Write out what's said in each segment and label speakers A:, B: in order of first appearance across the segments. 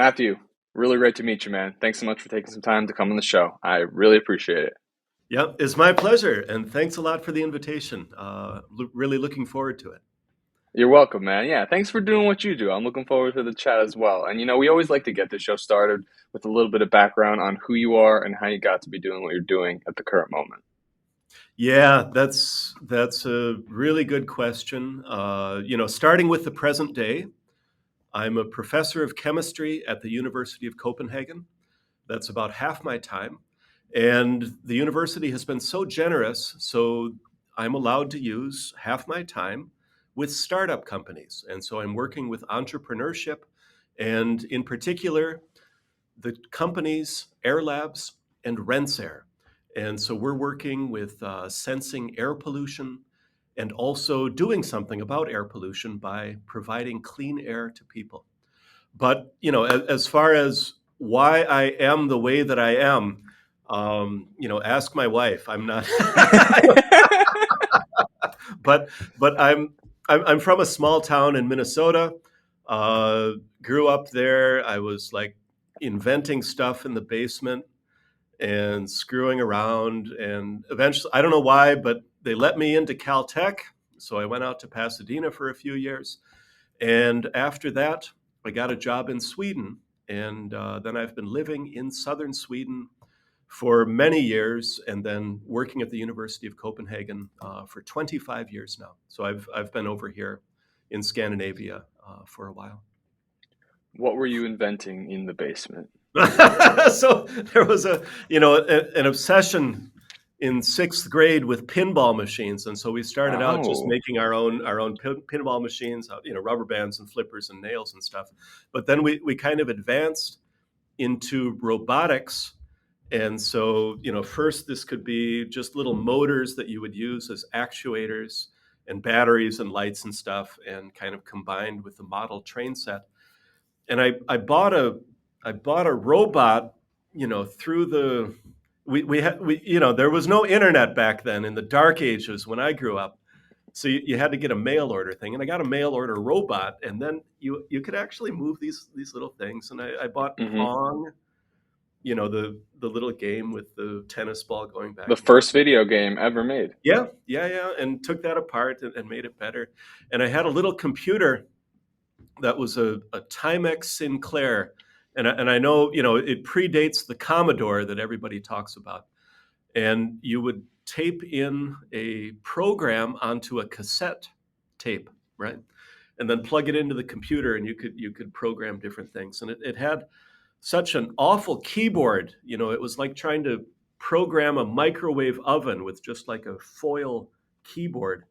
A: Matthew, really great to meet you, man. Thanks so much for taking some time to come on the show. I really appreciate it.
B: Yep, it's my pleasure, and thanks a lot for the invitation. Really looking forward to it.
A: You're welcome, man. Yeah, thanks for doing what you do. I'm looking forward to the chat as well. And we always like to get the show started with a little bit of background on who you are and how you got to be doing what you're doing at the current moment.
B: Yeah, that's a really good question. Starting with the present day, I'm a professor of chemistry at the University of Copenhagen. That's about half my time, and the university has been so generous, so I'm allowed to use half my time with startup companies, and so I'm working with entrepreneurship, and in particular the companies Aerolabs and Rensair. And so we're working with sensing air pollution and also doing something about air pollution by providing clean air to people. But as far as why I am the way that I am, ask my wife. I'm not, but I'm from a small town in Minnesota. Uh, Grew up there. I was like inventing stuff in the basement and screwing around. And eventually, I don't know why, but they let me into Caltech. So I went out to Pasadena for a few years. And after that, I got a job in Sweden. And then I've been living in southern Sweden for many years and then working at the University of Copenhagen for 25 years now. So I've been over here in Scandinavia for a while.
A: What were you inventing in the basement?
B: So there was an obsession in sixth grade with pinball machines, and so we started out just
A: Oh,
B: making our own pinball machines, rubber bands and flippers and nails and stuff. But then we kind of advanced into robotics, and so first this could be just little motors that you would use as actuators and batteries and lights and stuff, and kind of combined with the model train set. And I bought a robot, through the we there was no internet back then in the dark ages when I grew up. So you had to get a mail order thing, and I got a mail order robot, and then you could actually move these little things. And I bought
A: hmm
B: Pong, the little game with the tennis ball going
A: the
B: back and forth.
A: first video game ever made.
B: Yeah, yeah, yeah, and took that apart and made it better. And I had a little computer that was a Timex Sinclair. And I know, it predates the Commodore that everybody talks about. And you would tape in a program onto a cassette tape, right? And then plug it into the computer, and you could program different things. And it had such an awful keyboard. It was like trying to program a microwave oven with just like a foil keyboard.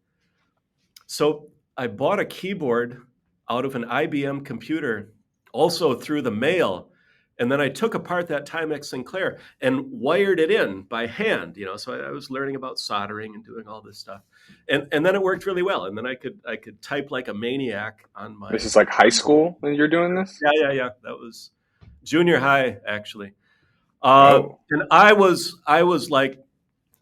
B: So I bought a keyboard out of an IBM computer, also through the mail. And then I took apart that Timex Sinclair and wired it in by hand. So I was learning about soldering and doing all this stuff. And then it worked really well. And then I could type like a maniac on
A: This
B: my
A: is like high
B: Kindle.
A: school when you're doing this?
B: Yeah, yeah, yeah. That was junior high, actually.
A: Oh,
B: And I was like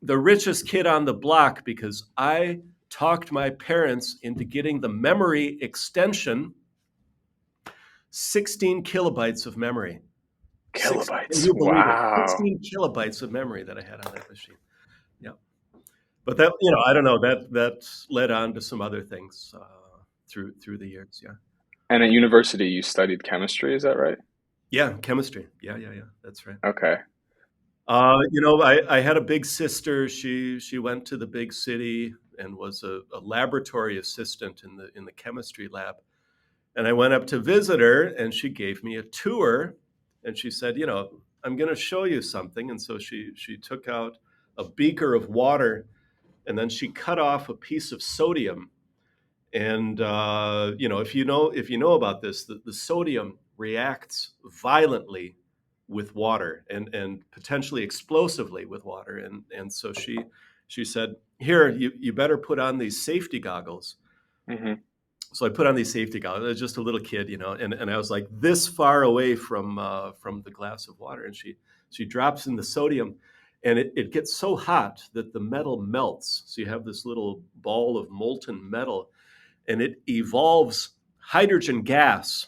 B: the richest kid on the block because I talked my parents into getting the memory extension, 16 kilobytes of memory. Can
A: kilobytes.
B: you believe it?
A: Wow.
B: 16 kilobytes of memory that I had on that machine. Yeah. But that, I don't know, that led on to some other things through the years. Yeah.
A: And at university, you studied chemistry, is that right?
B: Yeah. Chemistry. Yeah. Yeah. Yeah. That's right.
A: Okay.
B: I had a big sister. She went to the big city and was a laboratory assistant in the chemistry lab. And I went up to visit her, and she gave me a tour, and she said, I'm going to show you something. And so she took out a beaker of water, and then she cut off a piece of sodium. And if you know about this, the sodium reacts violently with water and potentially explosively with water. And so she said, "Here, you better put on these safety goggles."
A: hmm
B: So I put on these safety goggles. I was just a little kid, and I was like this far away from the glass of water, and she drops in the sodium, and it gets so hot that the metal melts. So you have this little ball of molten metal, and it evolves hydrogen gas,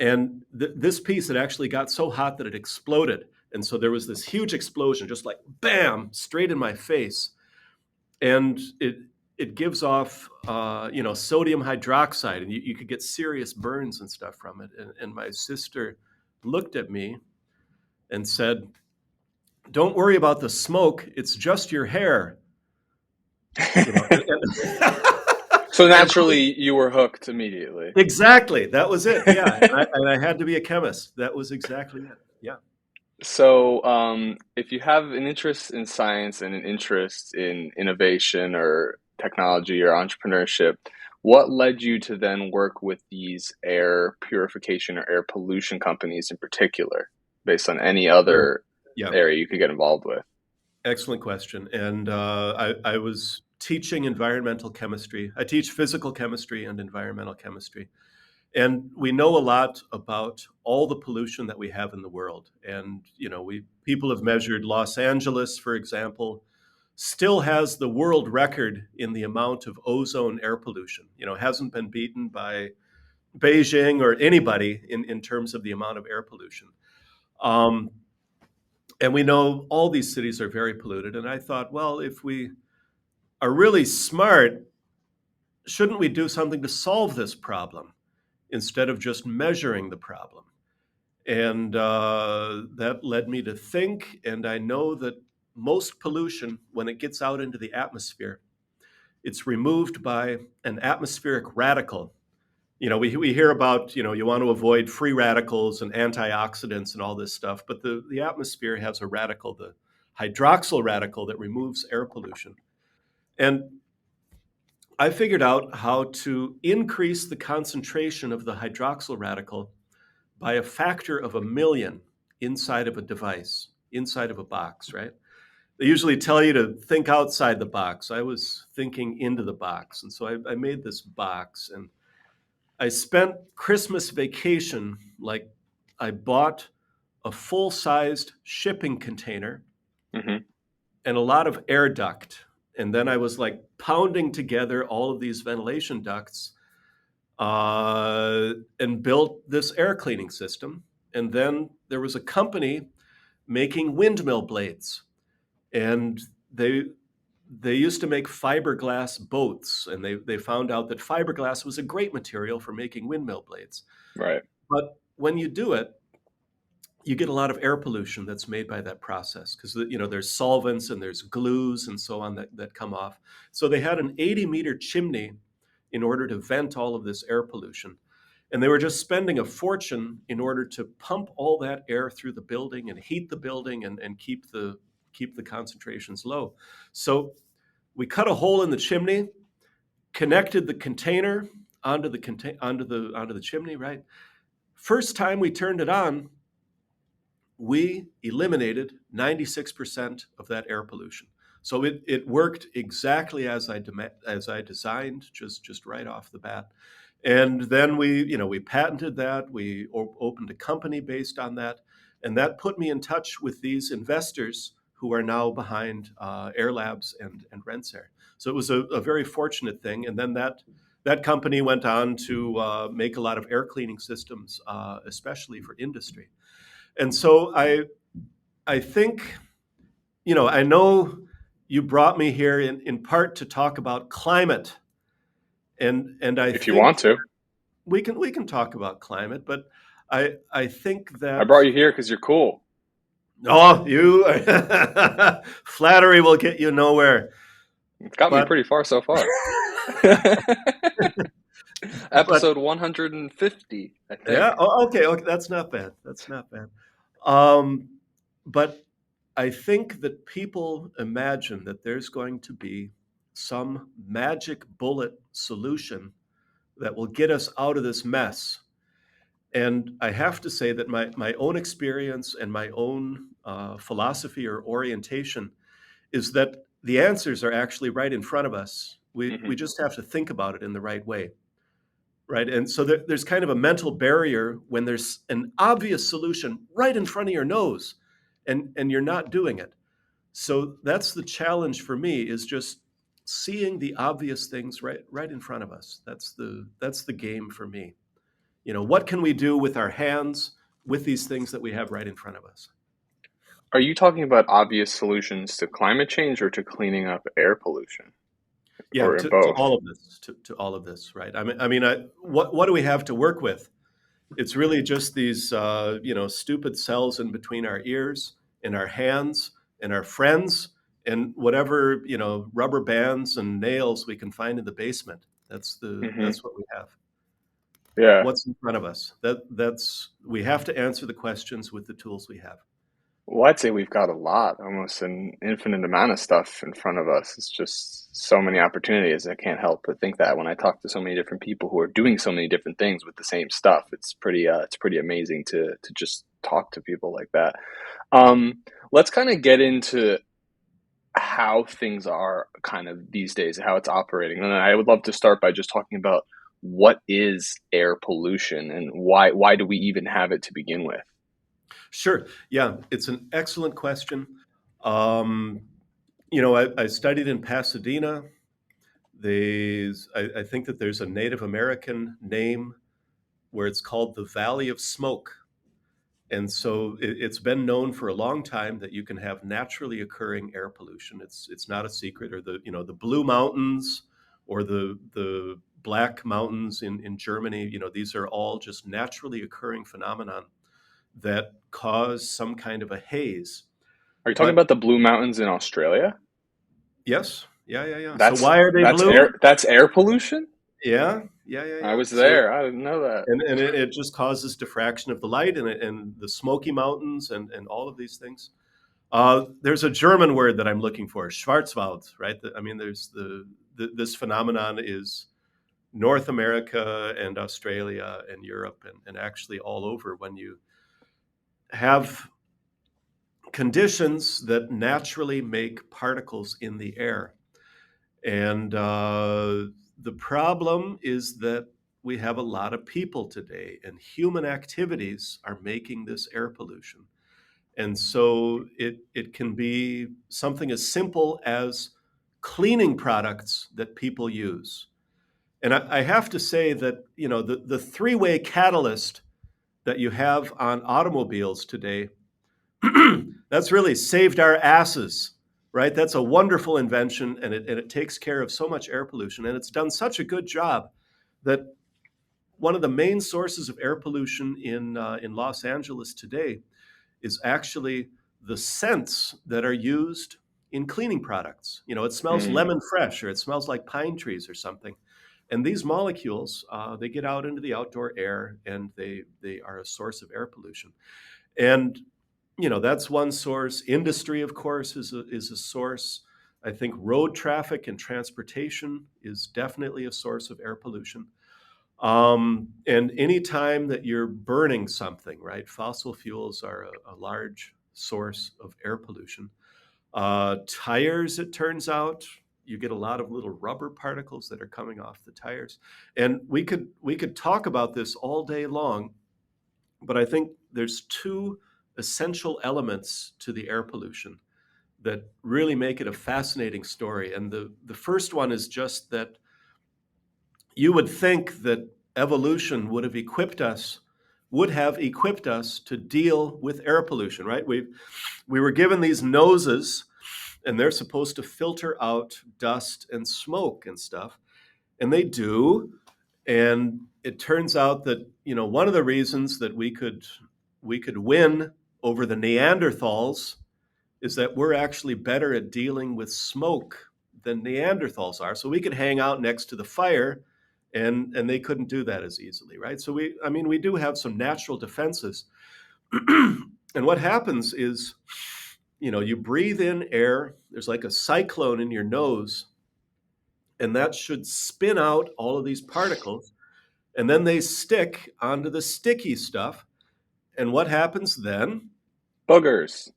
B: And this piece had actually got so hot that it exploded. And so there was this huge explosion, just like bam, straight in my face. And it gives off sodium hydroxide, and you could get serious burns and stuff from it. And my sister looked at me and said, "Don't worry about the smoke. It's just your hair." You know,
A: So
B: and
A: naturally, you were hooked immediately.
B: exactly, that was it. Yeah, and I had to be a chemist. That was exactly it. Yeah.
A: So, if you have an interest in science and an interest in innovation or technology or entrepreneurship, what led you to then work with these air purification or air pollution companies in particular, based on any
B: Sure.
A: other
B: Yeah.
A: area you could get involved with?
B: Excellent question. And I was teaching environmental chemistry. I teach physical chemistry and environmental chemistry. And we know a lot about all the pollution that we have in the world. And, we people have measured Los Angeles, for example, still has the world record in the amount of ozone air pollution. Hasn't been beaten by Beijing or anybody in terms of the amount of air pollution. Um, and we know all these cities are very polluted. And I thought, well, if we are really smart, shouldn't we do something to solve this problem instead of just measuring the problem? And that led me to think. And I know that most pollution, when it gets out into the atmosphere, it's removed by an atmospheric radical. We hear about, you want to avoid free radicals and antioxidants and all this stuff, but the atmosphere has a radical, the hydroxyl radical, that removes air pollution. And I figured out how to increase the concentration of the hydroxyl radical by a factor of 1 million inside of a device, inside of a box, right? They usually tell you to think outside the box. I was thinking into the box. And so I made this box, and I spent Christmas vacation, like I bought a full-sized shipping container
A: Hmm.
B: and a lot of air duct. And then I was like pounding together all of these ventilation ducts and built this air cleaning system. And then there was a company making windmill blades, and they they used to make fiberglass boats, and they found out that fiberglass was a great material for making windmill blades.
A: Right.
B: But when you do it, you get a lot of air pollution that's made by that process because there's solvents and there's glues and so on that come off. So they had an 80-meter chimney in order to vent all of this air pollution. And they were just spending a fortune in order to pump all that air through the building and heat the building and keep the concentrations low. So we cut a hole in the chimney, connected the container onto the chimney, right? First time we turned it on, we eliminated 96% of that air pollution. So it worked exactly as I designed, just right off the bat. And then we patented that. We opened a company based on that, and that put me in touch with these investors who are now behind Aerolabs and Rentsair. So it was a very fortunate thing. And then that company went on to make a lot of air cleaning systems, especially for industry. And so I think, I know you brought me here in part to talk about climate, and I
A: If you
B: think
A: want to.
B: we can talk about climate, but I think
A: I
B: that
A: brought you here because you're cool.
B: you flattery will get you nowhere.
A: It's got me
B: But
A: pretty far so far.
B: but
A: Episode 150, I
B: yeah,
A: think.
B: okay, that's not bad. That's not bad. Um, but I think that people imagine that there's going to be some magic bullet solution that will get us out of this mess. And I have to say that my own experience and my own philosophy or orientation is that the answers are actually right in front of us. We
A: Hmm.
B: just have to think about it in the right way, right? And so there's kind of a mental barrier when there's an obvious solution right in front of your nose, and you're not doing it. So that's the challenge for me, is just seeing the obvious things right in front of us. That's the game for me. What can we do with our hands with these things that we have right in front of us?
A: Are you talking about obvious solutions to climate change or to cleaning up air pollution,
B: Yeah,
A: or
B: to
A: both?
B: all of this, to all of this, right? What do we have to work with? It's really just these, stupid cells in between our ears, in our hands, and our friends, and whatever rubber bands and nails we can find in the basement.
A: Hmm.
B: That's what we have.
A: Yeah.
B: What's in front of us? That's we have to answer the questions with the tools we have.
A: Well, I'd say we've got a lot, almost an infinite amount of stuff in front of us. It's just so many opportunities. I can't help but think that when I talk to so many different people who are doing so many different things with the same stuff, it's pretty amazing to just talk to people like that. Let's kind of get into how things are kind of these days, how it's operating. And I would love to start by just talking about what is air pollution and why do we even have it to begin with?
B: Sure. Yeah, it's an excellent question. Um, I studied in Pasadena. I think that there's a Native American name where it's called the Valley of Smoke. And so it's been known for a long time that you can have naturally occurring air pollution. It's not a secret. Or the Blue Mountains or the Black Mountains in Germany. These are all just naturally occurring phenomenon that cause some kind of a haze.
A: Are you talking
B: But
A: about the Blue Mountains in Australia?
B: yes, yeah, yeah, yeah. So why are they
A: That's
B: blue?
A: air pollution?
B: Yeah, yeah, yeah,
A: I
B: yeah.
A: was
B: So
A: there. I didn't know that.
B: it just causes diffraction of the light, and the Smoky Mountains, and all of these things. There's a German word that I'm looking for, Schwarzwald, right? There's this phenomenon is North America and Australia and Europe and actually all over when you have conditions that naturally make particles in the air. And the problem is that we have a lot of people today, and human activities are making this air pollution. And so it can be something as simple as cleaning products that people use. And I have to say that the three-way catalyst that you have on automobiles today, that's really saved our asses, right? That's a wonderful invention, and it takes care of so much air pollution, and it's done such a good job that one of the main sources of air pollution in Los Angeles today is actually the scents that are used in cleaning products. It smells
A: Mm.
B: lemon fresh, or it smells like pine trees or something. And these molecules, they get out into the outdoor air, and they are a source of air pollution. And that's one source. Industry, of course, is a source. I think road traffic and transportation is definitely a source of air pollution. And any time that you're burning something, right? Fossil fuels are a large source of air pollution. Tires, it turns out, you get a lot of little rubber particles that are coming off the tires. And we could talk about this all day long, but I think there's two essential elements to the air pollution that really make it a fascinating story. And the first one is just that you would think that evolution would have equipped us to deal with air pollution, right? We were given these noses, and they're supposed to filter out dust and smoke and stuff, and they do. And it turns out that one of the reasons that we could win over the Neanderthals is that we're actually better at dealing with smoke than Neanderthals are. So we could hang out next to the fire, and they couldn't do that as easily, right? So we do have some natural defenses. And what happens is, you breathe in air, there's like a cyclone in your nose, and that should spin out all of these particles, and then they stick onto the sticky stuff. And what happens then?
A: Boogers.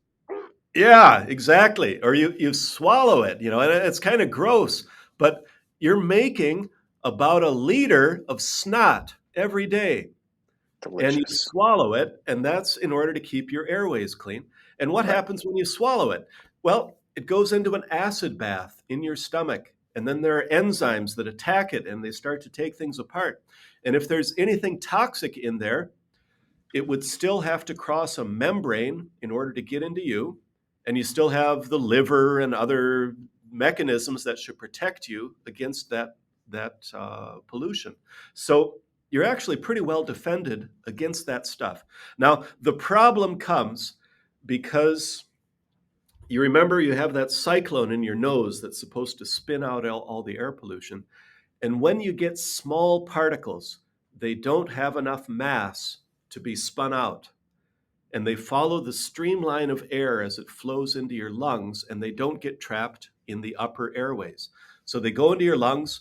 B: Yeah, exactly. Or you swallow it, and it's kind of gross, but you're making about a liter of snot every day, and you
A: Delicious.
B: swallow it, and that's in order to keep your airways clean. And what
A: Right.
B: happens when you swallow it? Well, it goes into an acid bath in your stomach, and then there are enzymes that attack it, and they start to take things apart. And if there's anything toxic in there, it would still have to cross a membrane in order to get into you. And you still have the liver and other mechanisms that should protect you against that pollution. So you're actually pretty well defended against that stuff. Now, the problem comes because you remember you have that cyclone in your nose that's supposed to spin out all the air pollution. And when you get small particles, they don't have enough mass to be spun out. And they follow the streamline of air as it flows into your lungs, and they don't get trapped in the upper airways. So they go into your lungs.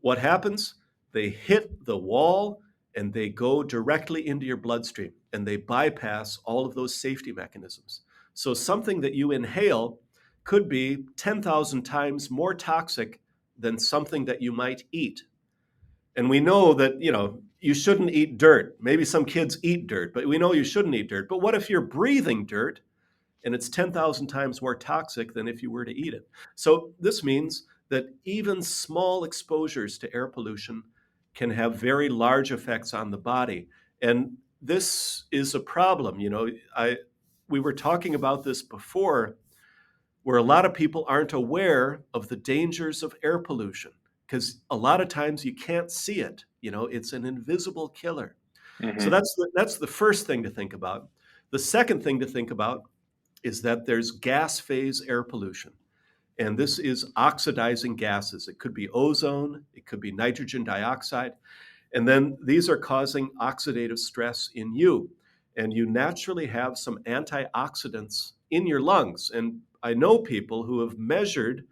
B: What happens? They hit the wall and they go directly into your bloodstream and they bypass all of those safety mechanisms. So something that you inhale could be 10,000 times more toxic than something that you might eat. And we know that, you shouldn't eat dirt. Maybe some kids eat dirt, but we know you shouldn't eat dirt. But what if you're breathing dirt and it's 10,000 times more toxic than if you were to eat it? So this means that even small exposures to air pollution can have very large effects on the body. And this is a problem. We were talking about this before, where a lot of people aren't aware of the dangers of air pollution because a lot of times you can't see it. It's an invisible killer. So
A: Hmm.
B: that's the first thing to think about. The second thing to think about is that there's gas phase air pollution. And this is oxidizing gases. It could be ozone, it could be nitrogen dioxide. And then these are causing oxidative stress in you. And you naturally have some antioxidants in your lungs. And I know people who have measured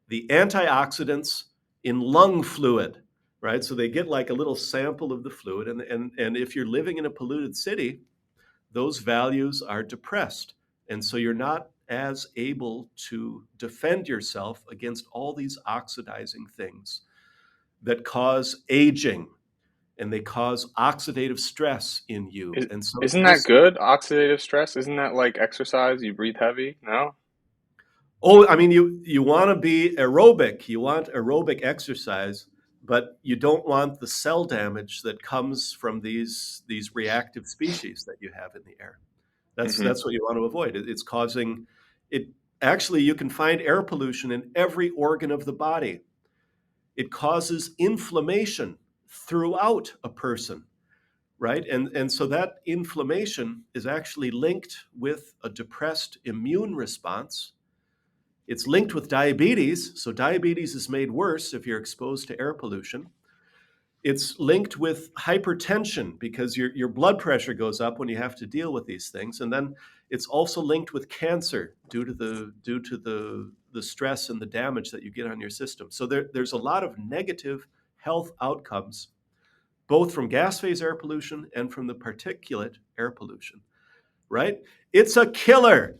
B: the antioxidants in lung fluid, right? So they get like a little sample of the fluid. And if you're living in a polluted city, those values are depressed. And so you're not as able to defend yourself against all these oxidizing things that cause aging and they cause oxidative stress in you.
A: Is,
B: And so
A: isn't that
B: this,
A: good? Oxidative stress? Isn't that like exercise? You breathe heavy? No?
B: oh, I mean, you want to be aerobic, you want aerobic exercise, but you don't want the cell damage that comes from these reactive species that you have in the air.
A: Hmm.
B: That's what you want to avoid. It's causing it. Actually, you can find air pollution in every organ of the body. It causes inflammation throughout a person, right? And so that inflammation is actually linked with a depressed immune response. It's linked with diabetes. So diabetes is made worse if you're exposed to air pollution. It's linked with hypertension because your blood pressure goes up when you have to deal with these things. And then it's also linked with cancer due to the stress and the damage that you get on your system. So there's a lot of negative health outcomes, both from gas phase air pollution and from the particulate air pollution, right? It's a killer.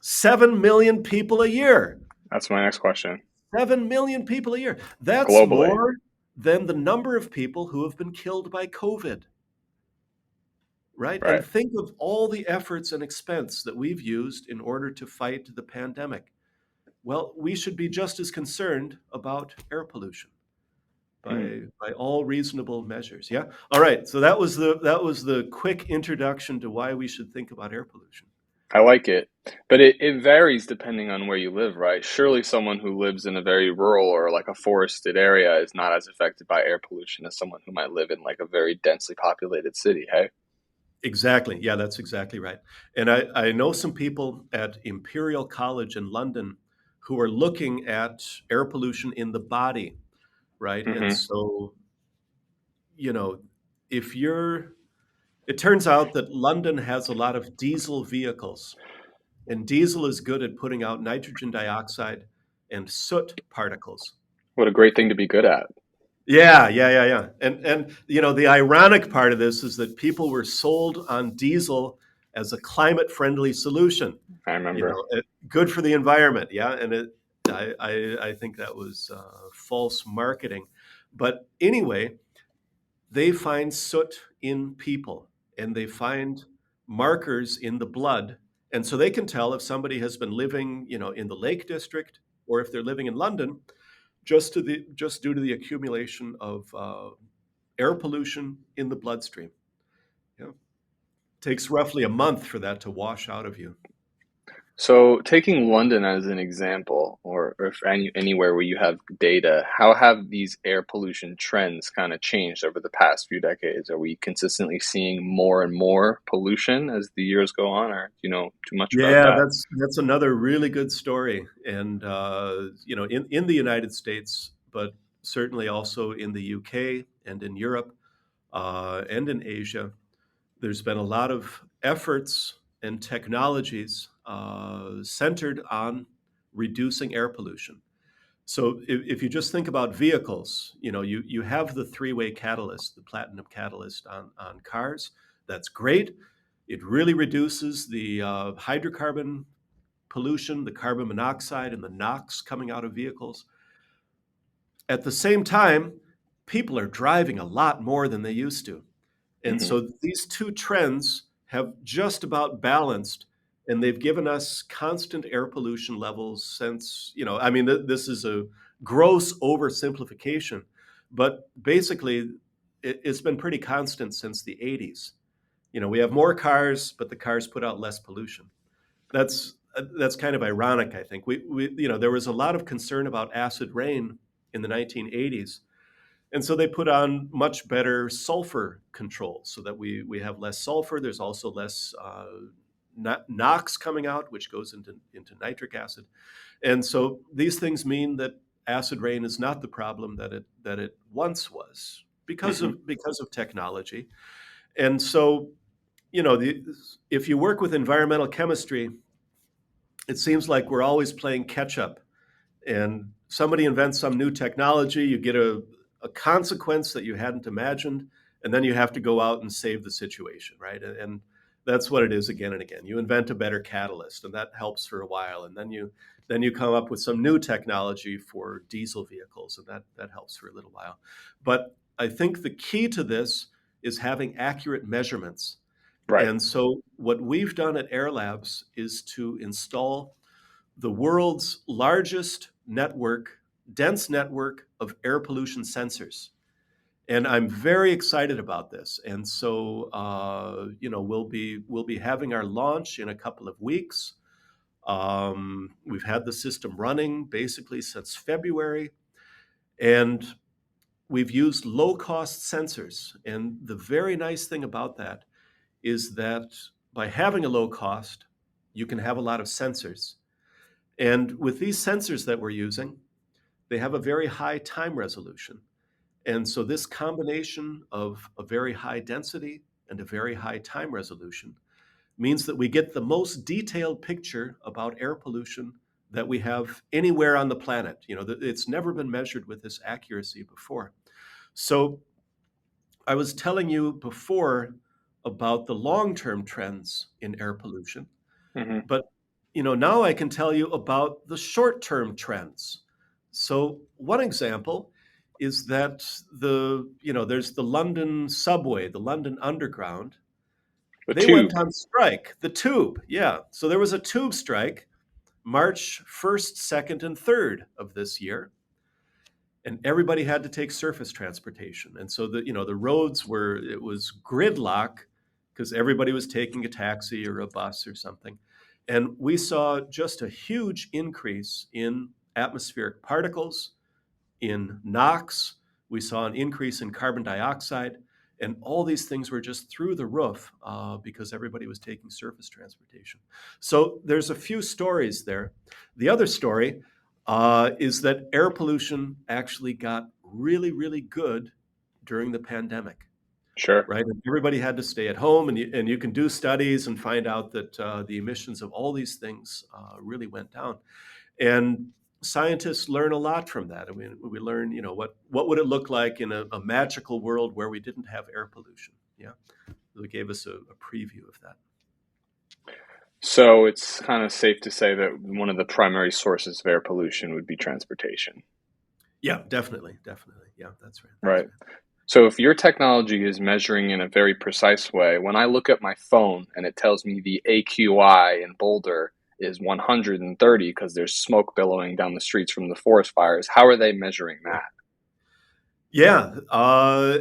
B: 7 million people a year.
A: That's my next question.
B: 7 million people a year. That's
A: Globally,
B: more than the number of people who have been killed by COVID, right? And
A: right?
B: think of all the efforts and expense that we've used in order to fight the pandemic. Well, we should be just as concerned about air pollution
A: Hmm.
B: by all reasonable measures. Yeah. All right. So that was the quick introduction to why we should think about air pollution.
A: I like it. But it varies depending on where you live, right? Surely someone who lives in a very rural or like a forested area is not as affected by air pollution as someone who might live in like a very densely populated city, hey?
B: Exactly. Yeah, that's exactly right. And I know some people at Imperial College in London who are looking at air pollution in the body, right? And
A: Hmm.
B: so, you know, if you're, it turns out that London has a lot of diesel vehicles, and diesel is good at putting out nitrogen dioxide and soot particles.
A: What a great thing to be good at.
B: Yeah, yeah, yeah, yeah. And the ironic part of this is that people were sold on diesel as a climate-friendly solution.
A: I remember.
B: Good for the environment. Yeah, and I think that was false marketing. But anyway, they find soot in people, and they find markers in the blood, and so they can tell if somebody has been living, in the Lake District or if they're living in London just due to the accumulation of air pollution in the bloodstream. Yeah. Takes roughly a month for that to wash out of you.
A: So, taking London as an example, or if anywhere where you have data, how have these air pollution trends kind of changed over the past few decades? Are we consistently seeing more and more pollution as the years go on, or do you know too much about
B: Yeah,
A: that?
B: that's another really good story, and in the United States, but certainly also in the UK and in Europe and in Asia, there's been a lot of efforts and technologies centered on reducing air pollution. So if you just think about vehicles, you have the three-way catalyst, the platinum catalyst on cars. That's great. It really reduces the hydrocarbon pollution, the carbon monoxide, and the NOx coming out of vehicles. At the same time, people are driving a lot more than they used to. And
A: Hmm.
B: so these two trends have just about balanced, and they've given us constant air pollution levels since, I mean, this is a gross oversimplification, but basically it's been pretty constant since the 80s. We have more cars, but the cars put out less pollution. That's kind of ironic, I think. There was a lot of concern about acid rain in the 1980s, and so they put on much better sulfur controls so that we have less sulfur. There's also less NOx coming out, which goes into nitric acid. And so these things mean that acid rain is not the problem that it once was
A: Hmm.
B: because of technology. And so, if you work with environmental chemistry, it seems like we're always playing catch up, and somebody invents some new technology, you get a consequence that you hadn't imagined, and then you have to go out and save the situation, right? And that's what it is again and again. You invent a better catalyst, and that helps for a while, and then you come up with some new technology for diesel vehicles, and that helps for a little while. But I think the key to this is having accurate measurements.
A: Right.
B: And so what we've done at Aerolabs is to install the world's largest network, dense network of air pollution sensors. And I'm very excited about this. And so, we'll be having our launch in a couple of weeks. We've had the system running basically since February, and we've used low cost sensors. And the very nice thing about that is that by having a low cost, you can have a lot of sensors. And with these sensors that we're using, they have a very high time resolution. And so this combination of a very high density and a very high time resolution means that we get the most detailed picture about air pollution that we have anywhere on the planet. It's never been measured with this accuracy before. So I was telling you before about the long-term trends in air pollution.
A: Hmm.
B: But now I can tell you about the short-term trends. So one example is that there's the London subway, the London Underground.
A: The
B: They went
A: tube.
B: on strike. The tube, yeah. So there was a tube strike March 1st, 2nd, and 3rd of this year, and everybody had to take surface transportation. And so the roads it was gridlock because everybody was taking a taxi or a bus or something. And we saw just a huge increase in atmospheric particles, in NOx. We saw an increase in carbon dioxide. And all these things were just through the roof because everybody was taking surface transportation. So there's a few stories there. The other story is that air pollution actually got really, really good during the pandemic,
A: Sure.
B: right? And everybody had to stay at home, and you can do studies and find out that the emissions of all these things really went down. And scientists learn a lot from that. I mean, we learn, what would it look like in a magical world where we didn't have air pollution? Yeah, they gave us a preview of that.
A: So it's kind of safe to say that one of the primary sources of air pollution would be transportation.
B: Yeah, definitely, definitely. Yeah, that's right. That's
A: Right. So if your technology is measuring in a very precise way, when I look at my phone and it tells me the AQI in Boulder is 130 because there's smoke billowing down the streets from the forest fires, how are they measuring
B: right.
A: that?
B: Yeah,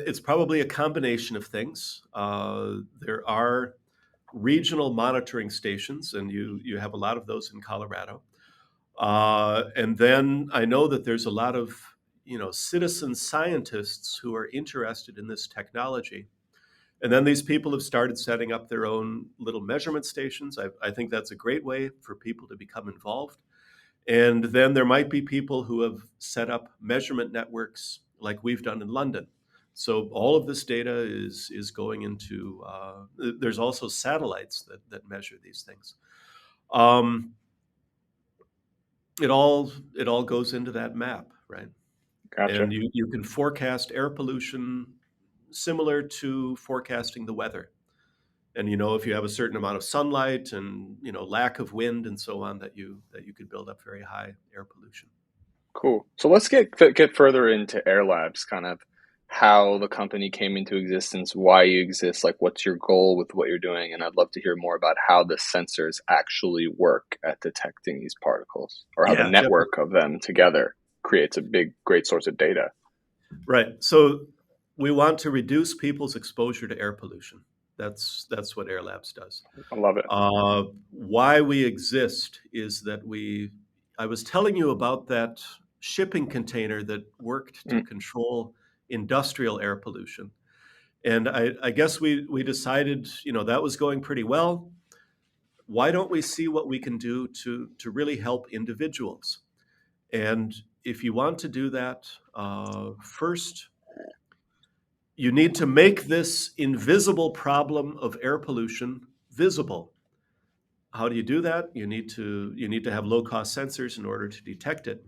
B: it's probably a combination of things. There are regional monitoring stations, and you have a lot of those in Colorado. And then I know that there's a lot of citizen scientists who are interested in this technology. And then these people have started setting up their own little measurement stations. I think that's a great way for people to become involved. And then there might be people who have set up measurement networks like we've done in London. So all of this data is going into. There's also satellites that measure these things. Um, it all goes into that map, right?
A: Gotcha.
B: And you can forecast air pollution similar to forecasting the weather. And if you have a certain amount of sunlight and lack of wind and so on, that you could build up very high air pollution.
A: Cool. So let's get further into Aerolabs, kind of how the company came into existence, why you exist, like what's your goal with what you're doing, and I'd love to hear more about how the sensors actually work at detecting these particles, or how the
B: Yeah, definitely.
A: network of them together creates a big, great source of data.
B: Right. So we want to reduce people's exposure to air pollution. That's what Aerolabs does.
A: I love it.
B: Why we exist is that I was telling you about that shipping container that worked to
A: Mm.
B: control industrial air pollution. And I guess we decided, that was going pretty well. Why don't we see what we can do to really help individuals? And if you want to do that, first, you need to make this invisible problem of air pollution visible. How do you do that? You need to have low cost sensors in order to detect it,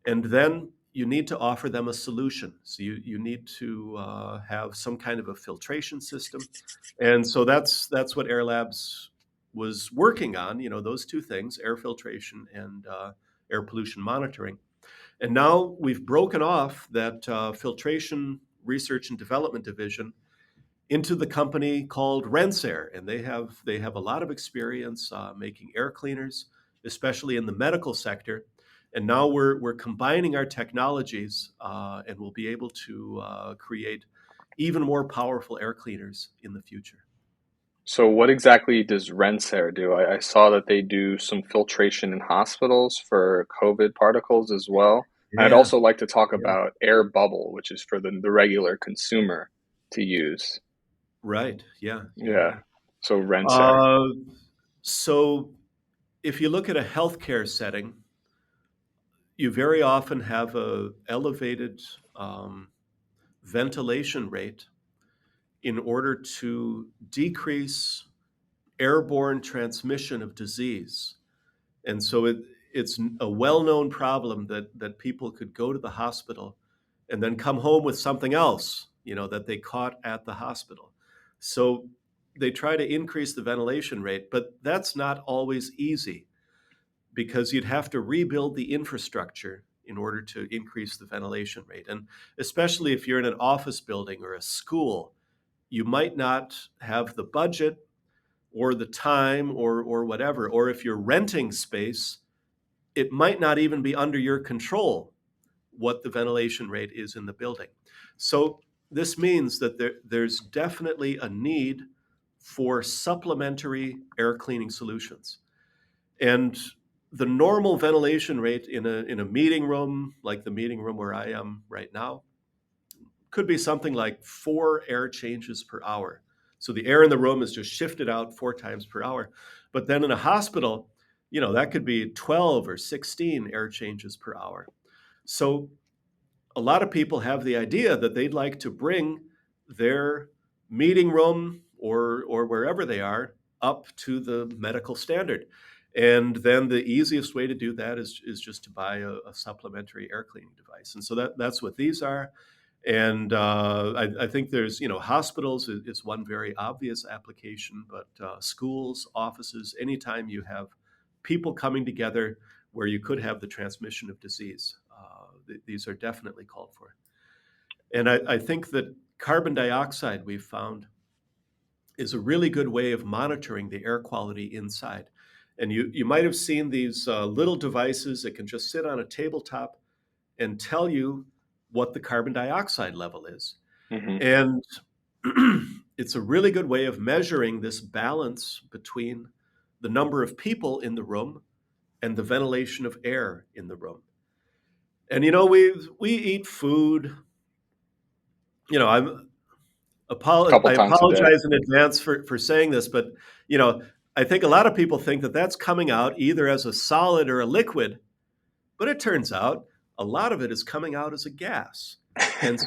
B: and then you need to offer them a solution. So you need to have some kind of a filtration system, and so that's what Air Labs was working on. Those two things: air filtration and air pollution monitoring. And now we've broken off that filtration research and development division into the company called Rensair, and they have a lot of experience making air cleaners, especially in the medical sector. And now we're combining our technologies, and we'll be able to create even more powerful air cleaners in the future.
A: So, what exactly does Rensair do? I saw that they do some filtration in hospitals for COVID particles as well. And I'd
B: Yeah,
A: also like to talk
B: yeah,
A: about Air Bubble, which is for the regular consumer to use.
B: right. Yeah, yeah,
A: Yeah.
B: yeah.
A: So, Rensair.
B: Uh, so if you look at a healthcare setting, you very often have a elevated um, ventilation rate in order to decrease airborne transmission of disease. And so it's a well-known problem that people could go to the hospital and then come home with something else, that they caught at the hospital. So they try to increase the ventilation rate, but that's not always easy because you'd have to rebuild the infrastructure in order to increase the ventilation rate. And especially if you're in an office building or a school, you might not have the budget or the time or whatever. Or if you're renting space, it might not even be under your control what the ventilation rate is in the building. So this means that there's definitely a need for supplementary air cleaning solutions. And the normal ventilation rate in a meeting room, like the meeting room where I am right now, could be something like 4 air changes per hour. So the air in the room is just shifted out 4 times per hour. But then in a hospital, that could be 12 or 16 air changes per hour. So a lot of people have the idea that they'd like to bring their meeting room or wherever they are up to the medical standard. And then the easiest way to do that is just to buy a supplementary air cleaning device. And so that's what these are. And I think there's, hospitals is one very obvious application, but schools, offices, anytime you have people coming together where you could have the transmission of disease, these are definitely called for. And I think that carbon dioxide we've found is a really good way of monitoring the air quality inside. And you might have seen these little devices that can just sit on a tabletop and tell you what the carbon dioxide level is.
A: Hmm.
B: And it's a really good way of measuring this balance between the number of people in the room and the ventilation of air in the room. And we eat food. You know,
A: A couple
B: I
A: times a day.
B: apologize in advance for saying this, but you know, I think a lot of people think that that's coming out either as a solid or a liquid, but it turns out a lot of it is coming out as a gas. And so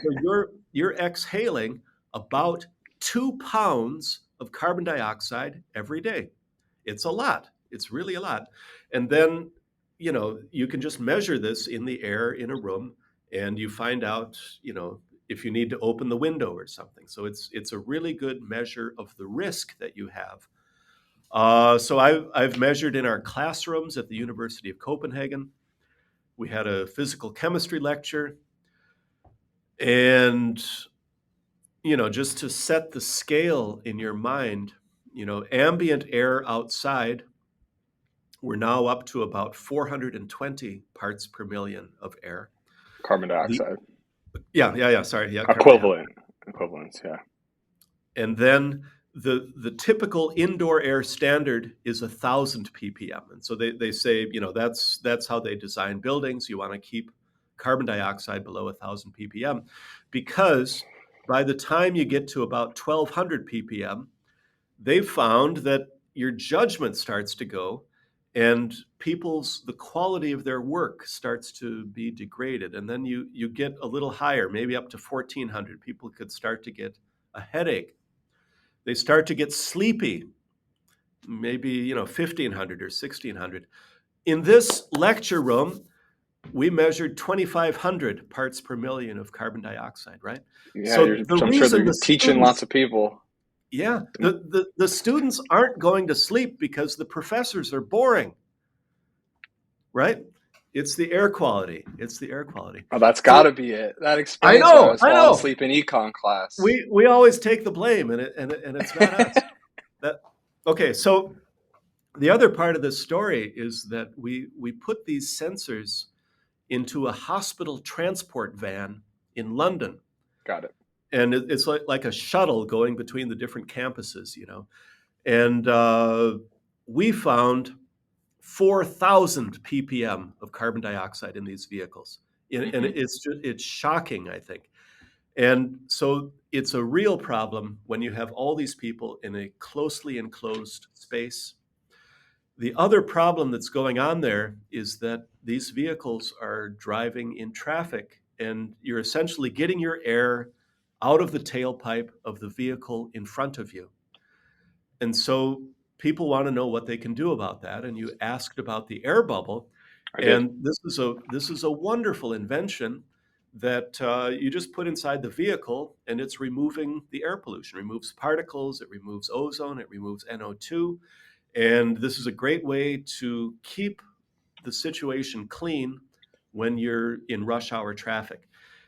B: you're exhaling about 2 pounds of carbon dioxide every day. It's a lot. It's really a lot. And then, you can just measure this in the air in a room and you find out, if you need to open the window or something. So it's a really good measure of the risk that you have. So I've measured in our classrooms at the University of Copenhagen. We had a physical chemistry lecture, and just to set the scale in your mind, ambient air outside, we're now up to about 420 parts per million of air.
A: Carbon
B: The
A: dioxide.
B: yeah, sorry, yeah, carbon dioxide.
A: Equivalent. Equivalence, yeah.
B: And then the typical indoor air standard is 1,000 ppm, and so they say that's how they design buildings. You want to keep carbon dioxide below 1,000 ppm, because by the time you get to about 1,200 ppm, they've found that your judgment starts to go, and the quality of their work starts to be degraded. And then you get a little higher, maybe up to 1,400. People could start to get a headache. They start to get sleepy, maybe 1,500 or 1,600. In this lecture room, we measured 2,500 parts per million of carbon dioxide, right?
A: Yeah,
B: So the
A: I'm sure
B: reason
A: they're
B: the
A: teaching lots
B: students
A: of people.
B: Yeah, the students aren't going to sleep because the professors are boring, right? It's the air quality. It's the air quality.
A: Oh, that's got
B: So
A: to be it. That explains why I was
B: I
A: falling
B: know.
A: asleep in econ class.
B: We always take the blame, and it's not us. That Okay. So the other part of this story is that we put these sensors into a hospital transport van in London,
A: Got it.
B: and it's like a shuttle going between the different campuses. And we found 4,000 ppm of carbon dioxide in these vehicles. And
A: Hmm.
B: it's shocking, I think. And so it's a real problem when you have all these people in a closely enclosed space. The other problem that's going on there is that these vehicles are driving in traffic, and you're essentially getting your air out of the tailpipe of the vehicle in front of you. And so people want to know what they can do about that. And you asked about the air bubble,
A: I did.
B: and this is a wonderful invention that you just put inside the vehicle, and it's removing the air pollution, removes particles, it removes ozone, it removes NO2, and this is a great way to keep the situation clean when you're in rush hour traffic.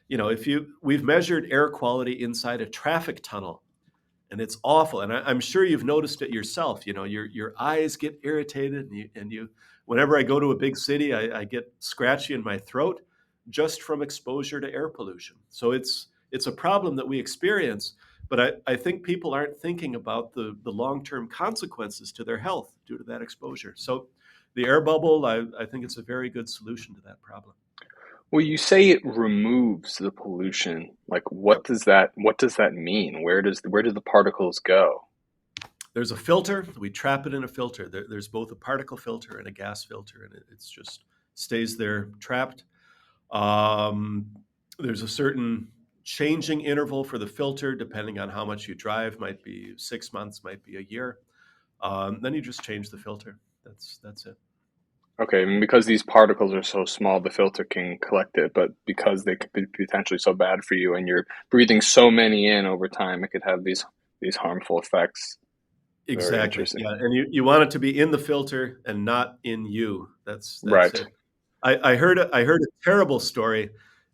B: If we've measured air quality inside a traffic tunnel, and it's awful. And I'm sure you've noticed it yourself. Your eyes get irritated, and whenever I go to a big city, I get scratchy in my throat just from exposure to air pollution. So it's a problem that we experience, but I think people aren't thinking about the long-term consequences to their health due to that exposure. So the air bubble, I think it's a very good solution to that problem.
A: Well, you say it removes the pollution. Like,
B: Yep.
A: what does that mean? Where do the particles go?
B: There's a filter. We trap it in a filter. There's both a particle filter and a gas filter, and it's just stays there trapped. Um, there's a certain changing interval for the filter, depending on how much you drive. Might be 6 months, might be a year. Then you just change the filter. That's it.
A: Okay, and because these particles are so small, the filter can collect it, but because they could be potentially so bad for you and you're breathing so many in over time, it could have these harmful effects. Very
B: Exactly.
A: interesting.
B: Yeah, and you want it to be in the filter and not in you. That's
A: Right.
B: it. I heard a terrible story.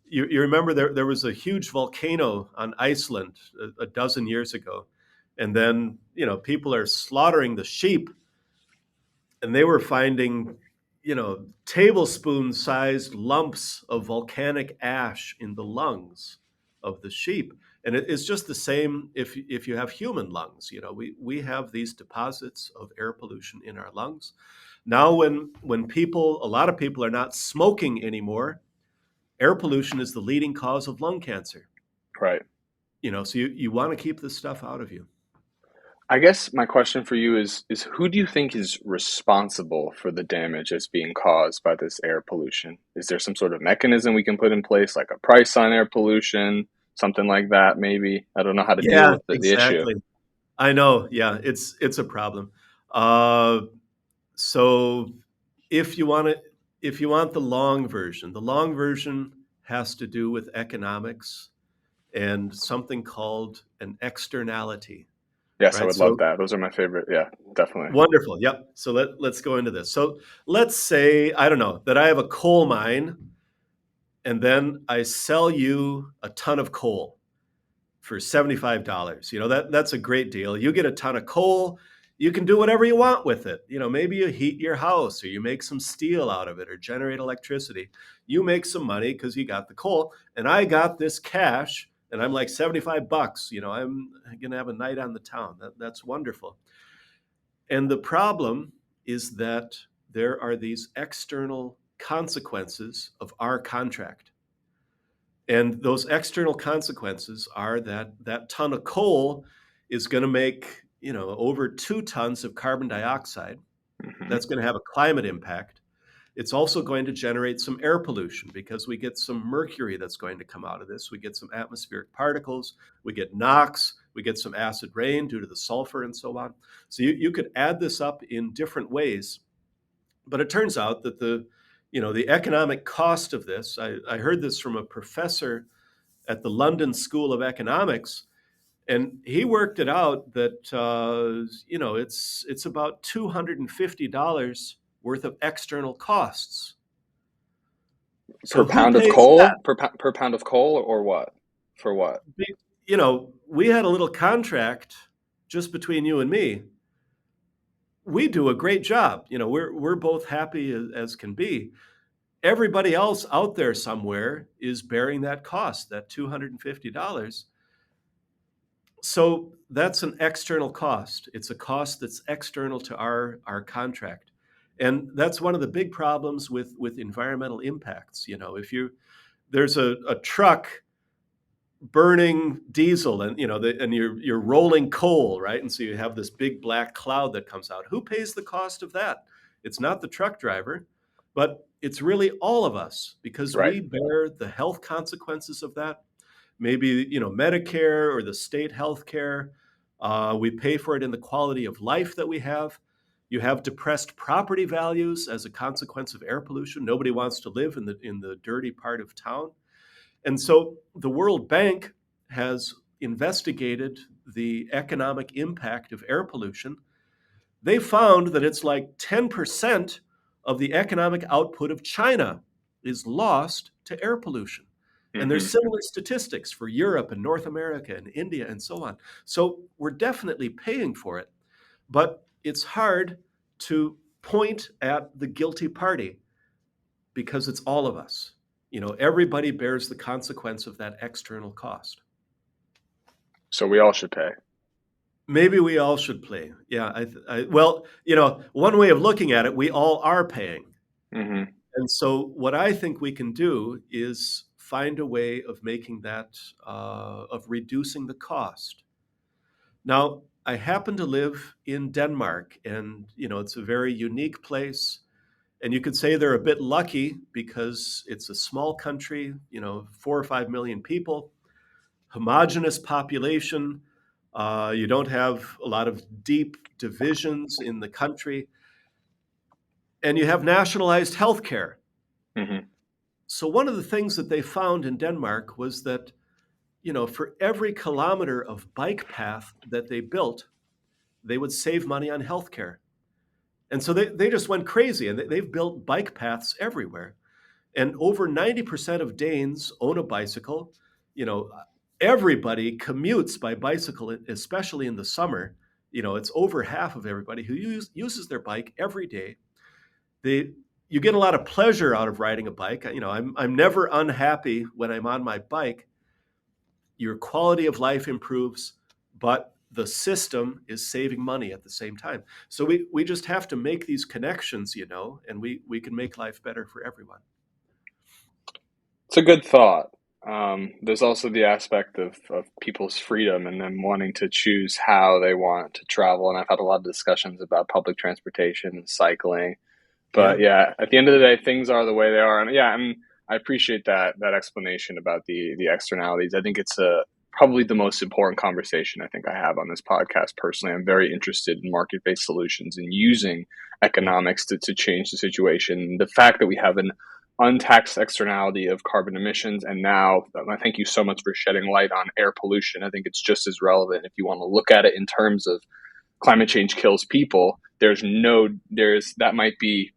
B: You remember there was a huge volcano on Iceland a dozen years ago, and then people are slaughtering the sheep, and they were finding tablespoon-sized lumps of volcanic ash in the lungs of the sheep. And it's just the same if you have human lungs. We have these deposits of air pollution in our lungs. Now, when a lot of people are not smoking anymore, air pollution is the leading cause of lung cancer.
A: Right.
B: So you want to keep this stuff out of you.
A: I guess my question for you is who do you think is responsible for the damage that's being caused by this air pollution? Is there some sort of mechanism we can put in place, like a price on air pollution, something like that, maybe? I don't know how to deal
B: Yeah,
A: with the issue.
B: exactly. I know. Yeah, it's a problem. Uh, so if you want it, if you want the long version has to do with economics and something called an externality,
A: Yes, I
B: right?
A: would love
B: So
A: that. Those are my favorite. Yeah, definitely.
B: wonderful. Yep. So let's go into this. So let's say, I don't know, that I have a coal mine and then I sell you a ton of coal for $75. That's a great deal. You get a ton of coal. You can do whatever you want with it. Maybe you heat your house or you make some steel out of it or generate electricity. You make some money because you got the coal. And I got this cash and I'm like $75. I'm going to have a night on the town. That's wonderful. And the problem is that there are these external consequences of our contract. And those external consequences are that that ton of coal is going to make, over 2 tons of carbon dioxide.
A: Hmm.
B: That's going to have a climate impact. It's also going to generate some air pollution because we get some mercury that's going to come out of this. We get some atmospheric particles. We get NOx. We get some acid rain due to the sulfur and so on. So you could add this up in different ways. But it turns out that the economic cost of this, I heard this from a professor at the London School of Economics, and he worked it out that it's about $250 worth of external costs.
A: Per
B: So who
A: pound of
B: pays that?
A: coal? Per pound of coal or what? For what?
B: We had a little contract just between you and me. We do a great job. We're both happy as can be. Everybody else out there somewhere is bearing that cost, that $250. So that's an external cost. It's a cost that's external to our contract. And that's one of the big problems with environmental impacts. If there's a truck burning diesel and and you're rolling coal, right? And so you have this big black cloud that comes out. Who pays the cost of that? It's not the truck driver, but it's really all of us because
A: Right.
B: we bear the health consequences of that. Maybe Medicare or the state health care. We pay for it in the quality of life that we have. You have depressed property values as a consequence of air pollution. Nobody wants to live in the dirty part of town. And so the World Bank has investigated the economic impact of air pollution. They found that it's like 10% of the economic output of China is lost to air pollution. And
A: Hmm.
B: there's similar statistics for Europe and North America and India and so on. So we're definitely paying for it, but it's hard to point at the guilty party because it's all of us. Everybody bears the consequence of that external cost.
A: So we all should pay.
B: Maybe we all should play. Yeah. Well, one way of looking at it, we all are paying.
A: Hmm.
B: And so, what I think we can do is find a way of making that, of reducing the cost. Now, I happen to live in Denmark, and it's a very unique place. And you could say they're a bit lucky because it's a small country, 4 or 5 million people, homogenous population. You don't have a lot of deep divisions in the country, and you have nationalized healthcare.
A: Hmm.
B: So one of the things that they found in Denmark was that, for every kilometer of bike path that they built, they would save money on healthcare. And so they just went crazy and they've built bike paths everywhere. And over 90% of Danes own a bicycle. You know, everybody commutes by bicycle, especially in the summer. It's over half of everybody who uses their bike every day. They you get a lot of pleasure out of riding a bike. I'm never unhappy when I'm on my bike. Your quality of life improves, but the system is saving money at the same time. So we just have to make these connections, and we can make life better for everyone.
A: It's a good thought. There's also the aspect of people's freedom and them wanting to choose how they want to travel. And I've had a lot of discussions about public transportation and cycling.
B: Yeah.
A: But yeah, at the end of the day, things are the way they are. And yeah, I appreciate that explanation about the externalities. I think it's probably the most important conversation I think I have on this podcast personally. I'm very interested in market-based solutions and using economics to change the situation. The fact that we have an untaxed externality of carbon emissions, and now I thank you so much for shedding light on air pollution. I think it's just as relevant if you want to look at it in terms of climate change kills people. There's that might be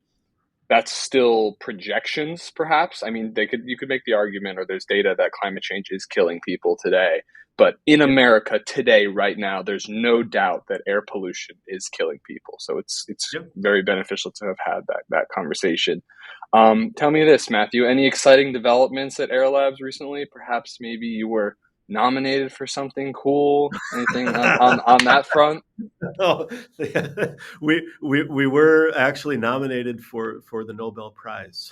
A: that's still projections, perhaps. I mean, you could make the argument, or there's data that climate change is killing people today. But in
B: Yeah.
A: America today, right now, there's no doubt that air pollution is killing people. So it's
B: Yeah.
A: very beneficial to have had that conversation. Tell me this, Matthew. Any exciting developments at Aerolabs recently? Perhaps maybe you were nominated for something cool. Anything on that front?
B: Oh, we were actually nominated for the Nobel Prize,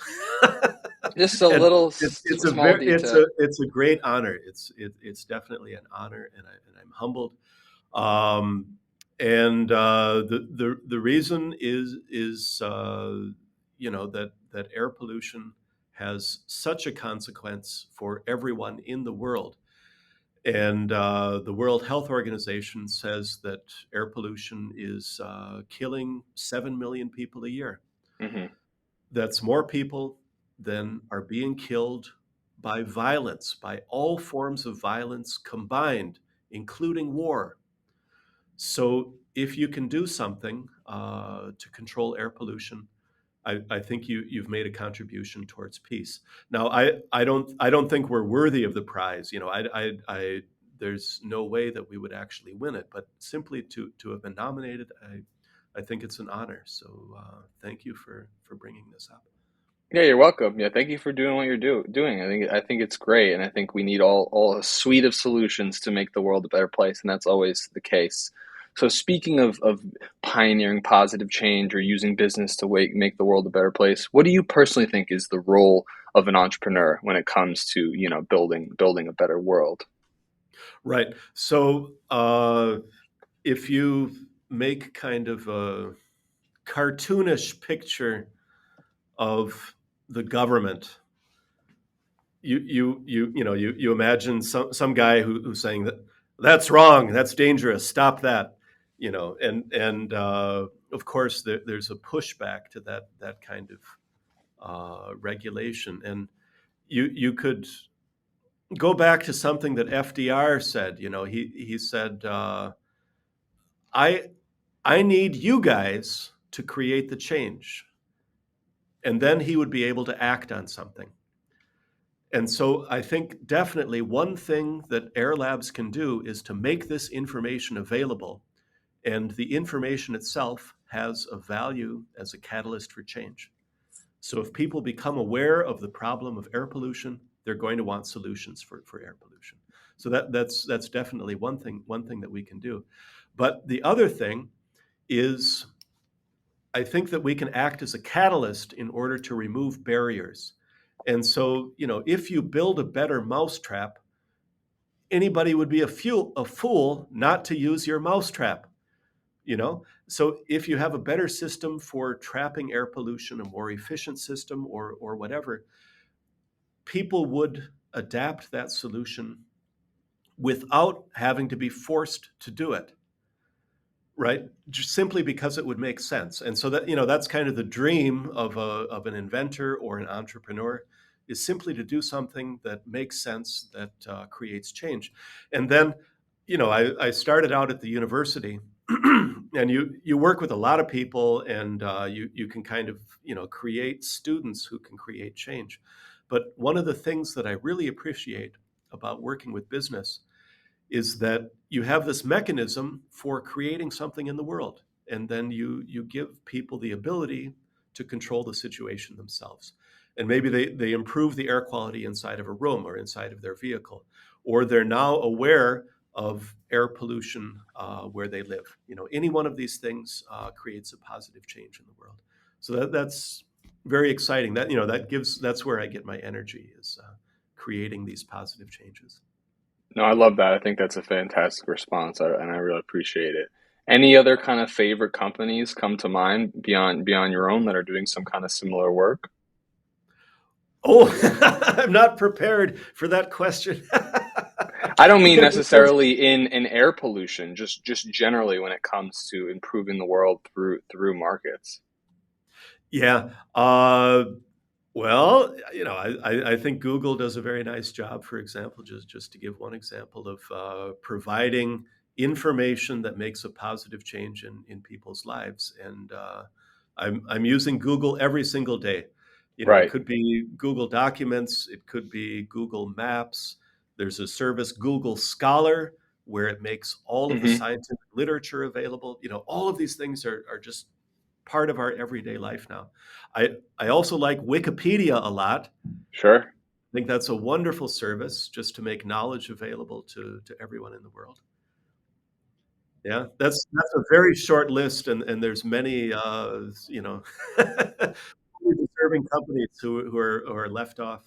A: Just a
B: and
A: little
B: it's a
A: small
B: very
A: detail.
B: it's a great honor. It's definitely an honor, and I'm humbled. Um, and the reason is that air pollution has such a consequence for everyone in the world. And the World Health Organization says that air pollution is killing 7 million people a year.
A: Hmm.
B: That's more people than are being killed by violence, by all forms of violence combined, including war. So if you can do something to control air pollution, I think you've made a contribution towards peace. Now, I don't think we're worthy of the prize. There's no way that we would actually win it, but simply to have been nominated, I think it's an honor. So thank you for bringing this up.
A: Yeah, you're welcome. Yeah, thank you for doing what you're doing. I think it's great, and I think we need all a suite of solutions to make the world a better place, and that's always the case. So speaking of pioneering positive change or using business to make the world a better place, what do you personally think is the role of an entrepreneur when it comes to, building a better world?
B: Right. So if you make kind of a cartoonish picture of the government, you imagine some guy who's saying that that's wrong, that's dangerous, stop that, and of course there's a pushback to that kind of regulation. And you could go back to something that FDR said. He said, I I need you guys to create the change, and then he would be able to act on something. And so I think definitely one thing that Aerolabs can do is to make this information available. And the information itself has a value as a catalyst for change. So if people become aware of the problem of air pollution, they're going to want solutions for air pollution. So that's definitely one thing that we can do. But the other thing is, I think that we can act as a catalyst in order to remove barriers. And so, if you build a better mousetrap, anybody would be a fool not to use your mousetrap, So if you have a better system for trapping air pollution, a more efficient system, or whatever, people would adapt that solution without having to be forced to do it. Right, just simply because it would make sense. And so that's kind of the dream of an inventor or an entrepreneur, is simply to do something that makes sense, that creates change. And then I started out at the university, and you work with a lot of people, and you can kind of create students who can create change. But one of the things that I really appreciate about working with business is that you have this mechanism for creating something in the world, and then you give people the ability to control the situation themselves. And maybe they improve the air quality inside of a room or inside of their vehicle, or they're now aware of air pollution where they live. Any one of these things creates a positive change in the world. So that's very exciting. That's where I get my energy, is creating these positive changes.
A: No, I love that. I think that's a fantastic response, and I really appreciate it. Any other kind of favorite companies come to mind beyond your own that are doing some kind of similar work?
B: Oh, I'm not prepared for that question.
A: I don't mean
B: because
A: necessarily in air pollution, just generally when it comes to improving the world through markets.
B: yeah, well, I think Google does a very nice job, for example, just to give one example of providing information that makes a positive change in people's lives. And I'm using Google every single day. It
A: Right.
B: could be Google Documents, it could be Google Maps. There's a service, Google Scholar, where it makes all of the
A: Hmm.
B: scientific literature available. All of these things are just part of our everyday life now. I also like Wikipedia a lot.
A: Sure.
B: I think that's a wonderful service just to make knowledge available to everyone in the world. Yeah, that's a very short list, and there's many deserving companies who are left off.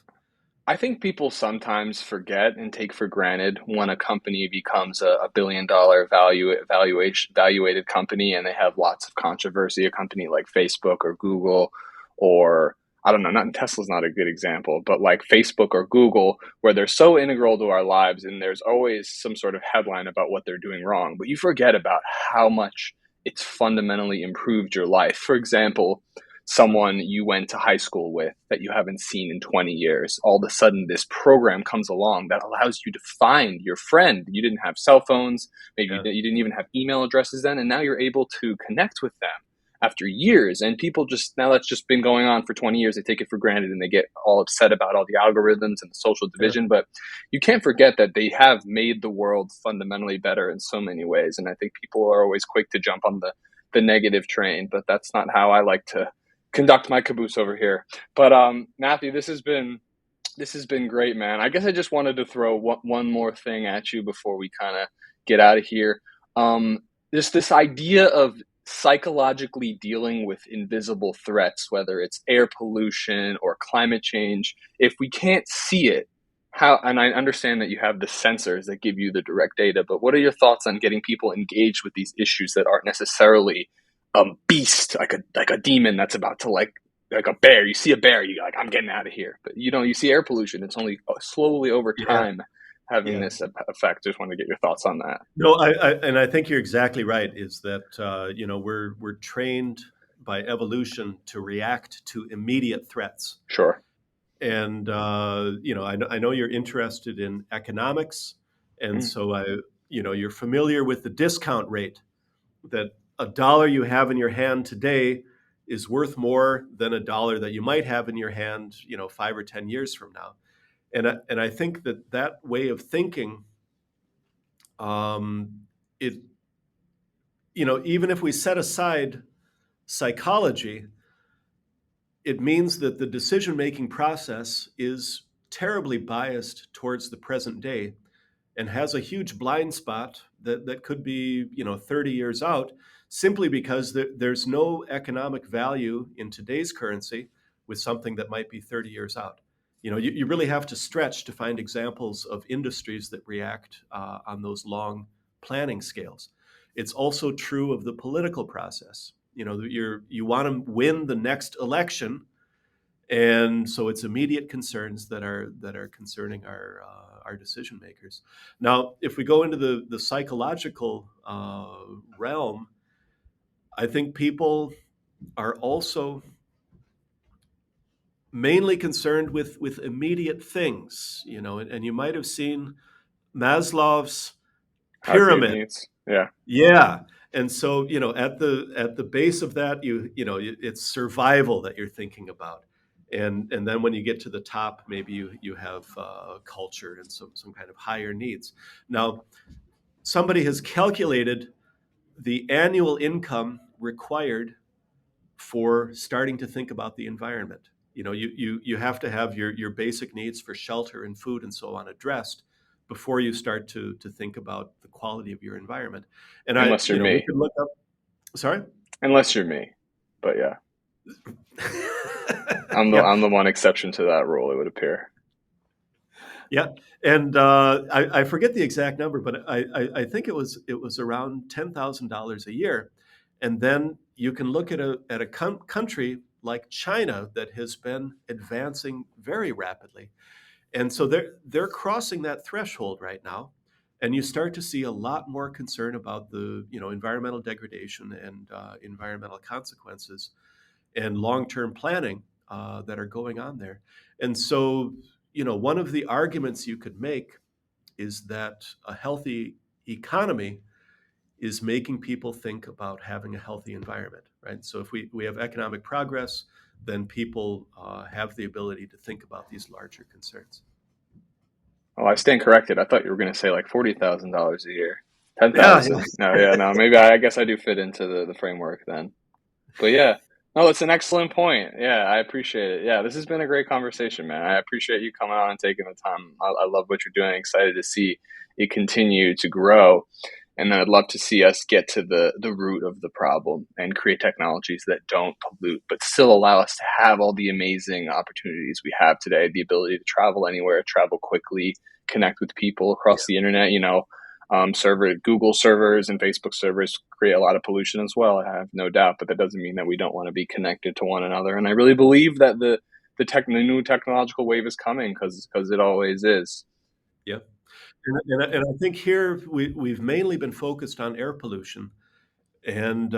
A: I think people sometimes forget and take for granted when a company becomes a $1 billion valuated company and they have lots of controversy. A company like Facebook or Google, or I don't know, not Tesla's not a good example, but like Facebook or Google, where they're so integral to our lives and there's always some sort of headline about what they're doing wrong, but you forget about how much it's fundamentally improved your life. For example, someone you went to high school with that you haven't seen in 20 years. All of a sudden, this program comes along that allows you to find your friend. You didn't have cell phones, maybe
B: Yeah,
A: you didn't even have email addresses then, and now you're able to connect with them after years. And people just, now that's just been going on for 20 years, they take it for granted and they get all upset about all the algorithms and the social
B: yeah,
A: division. But you can't forget that they have made the world fundamentally better in so many ways. And I think people are always quick to jump on the negative train, but that's not how I like to conduct my caboose over here. But Matthew, this has been great, man. I guess I just wanted to throw one more thing at you before we kind of get out of here. Um, this idea of psychologically dealing with invisible threats, whether it's air pollution or climate change. If we can't see it, how? And I understand that you have the sensors that give you the direct data, but what are your thoughts on getting people engaged with these issues that aren't necessarily a beast, like a demon that's about to like a bear. You see a bear, you like, I'm getting out of here. But you see air pollution. It's only slowly over
B: yeah,
A: time having
B: yeah.
A: this effect. Just want to get your thoughts on that.
B: No, and I think you're exactly right. Is that we're trained by evolution to react to immediate threats.
A: Sure.
B: And I know you're interested in economics, and
A: Mm,
B: so you're familiar with the discount rate, that a dollar you have in your hand today is worth more than a dollar that you might have in your hand 5 or 10 years from now. And I think that way of thinking, um, it even if we set aside psychology, it means that the decision making process is terribly biased towards the present day and has a huge blind spot that could be 30 years out, simply because there's no economic value in today's currency with something that might be 30 years out. You really have to stretch to find examples of industries that react on those long planning scales. It's also true of the political process. You want to win the next election, and so it's immediate concerns that are concerning our decision makers. Now, if we go into the psychological realm, I think people are also mainly concerned with immediate things. And you might have seen Maslow's
A: hierarchy of
B: pyramid.
A: needs. Yeah.
B: Yeah. And so, at the base of that, it's survival that you're thinking about. And then when you get to the top, maybe you have culture and some kind of higher needs. Now, somebody has calculated the annual income required for starting to think about the environment. You have to have your basic needs for shelter and food and so on addressed before you start to think about the quality of your environment. And
A: Unless you're
B: we
A: me.
B: could look up. Sorry.
A: Unless you're me. But yeah,
B: Yeah.
A: I'm the one exception to that rule, it would appear.
B: Yeah, and I forget the exact number, but I think it was around $10,000 a year, and then you can look at a country like China that has been advancing very rapidly, and so they're crossing that threshold right now, and you start to see a lot more concern about the environmental degradation and environmental consequences and long-term planning that are going on there. And so, one of the arguments you could make is that a healthy economy is making people think about having a healthy environment, right? So if we have economic progress, then people have the ability to think about these larger concerns.
A: Oh, I stand corrected. I thought you were going to say like $40,000 a year.
B: Yeah,
A: 10,000. No, yeah, no. Maybe I guess I do fit into the framework then. But yeah, no, that's an excellent point. Yeah, I appreciate it. Yeah, this has been a great conversation, man. I appreciate you coming on and taking the time. I love what you're doing. Excited to see it continue to grow. And then I'd love to see us get to the root of the problem and create technologies that don't pollute, but still allow us to have all the amazing opportunities we have today, the ability to travel anywhere, travel quickly, connect with people across the internet. Google servers and Facebook servers create a lot of pollution as well. I have no doubt, but that doesn't mean that we don't want to be connected to one another. And I really believe that the new technological wave is coming because it always is.
B: yeah. And I think here we've mainly been focused on air pollution. And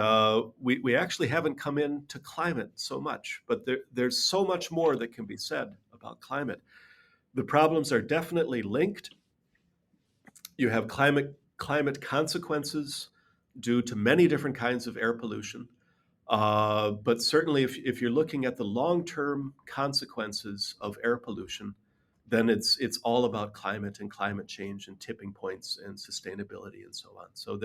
B: we actually haven't come into climate so much, but there's so much more that can be said about climate. The problems are definitely linked. You have climate consequences due to many different kinds of air pollution. But certainly, if you're looking at the long-term consequences of air pollution, then it's all about climate and climate change and tipping points and sustainability and so on. So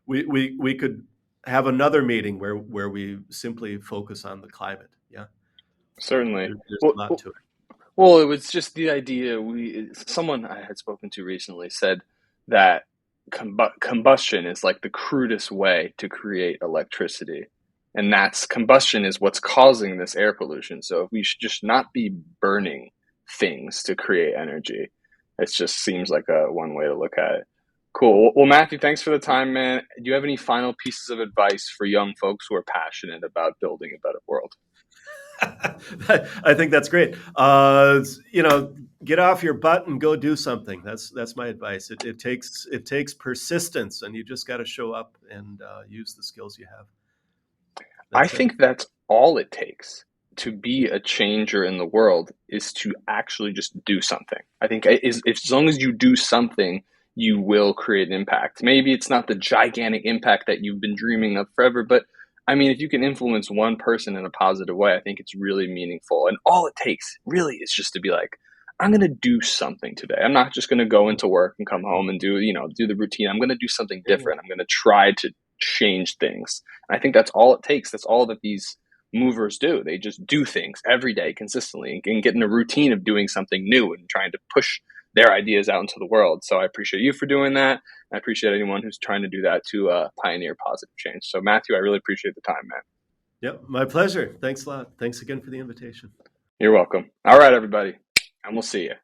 B: we could have another meeting where we simply focus on the climate. Yeah,
A: Certainly.
B: there's
A: Well,
B: a lot to it.
A: well, it was just the idea. Someone I had spoken to recently said that combustion is like the crudest way to create electricity, and that's combustion is what's causing this air pollution. So if we should just not be burning things to create energy, it just seems like a one way to look at it. Cool. Well, Matthew, thanks for the time, man. Do you have any final pieces of advice for young folks who are passionate about building a better world?
B: I think that's great. Get off your butt and go do something. That's my advice. It takes persistence, and you just got to show up and use the skills you have.
A: I
B: That's it.
A: think that's all it takes to be a changer in the world is to actually just do something. I think if as long as you do something, you will create an impact. Maybe it's not the gigantic impact that you've been dreaming of forever, but I mean, if you can influence one person in a positive way, I think it's really meaningful. And all it takes really is just to be like, I'm going to do something today. I'm not just going to go into work and come home and do the routine. I'm going to do something different. I'm going to try to change things. And I think that's all it takes. That's all that these movers do. They just do things every day consistently and get in a routine of doing something new and trying to push their ideas out into the world. So I appreciate you for doing that. I appreciate anyone who's trying to do that to pioneer positive change. So Matthew, I really appreciate the time, man.
B: Yep, my pleasure. Thanks a lot. Thanks again for the invitation.
A: You're welcome. All right, everybody, and we'll see you.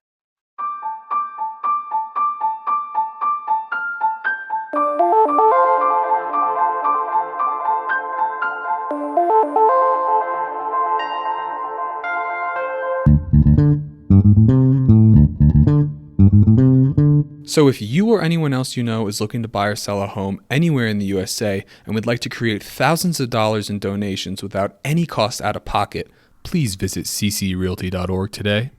A: So if you or anyone else you know is looking to buy or sell a home anywhere in the USA and would like to create thousands of dollars in donations without any cost out of pocket, please visit ccrealty.org today.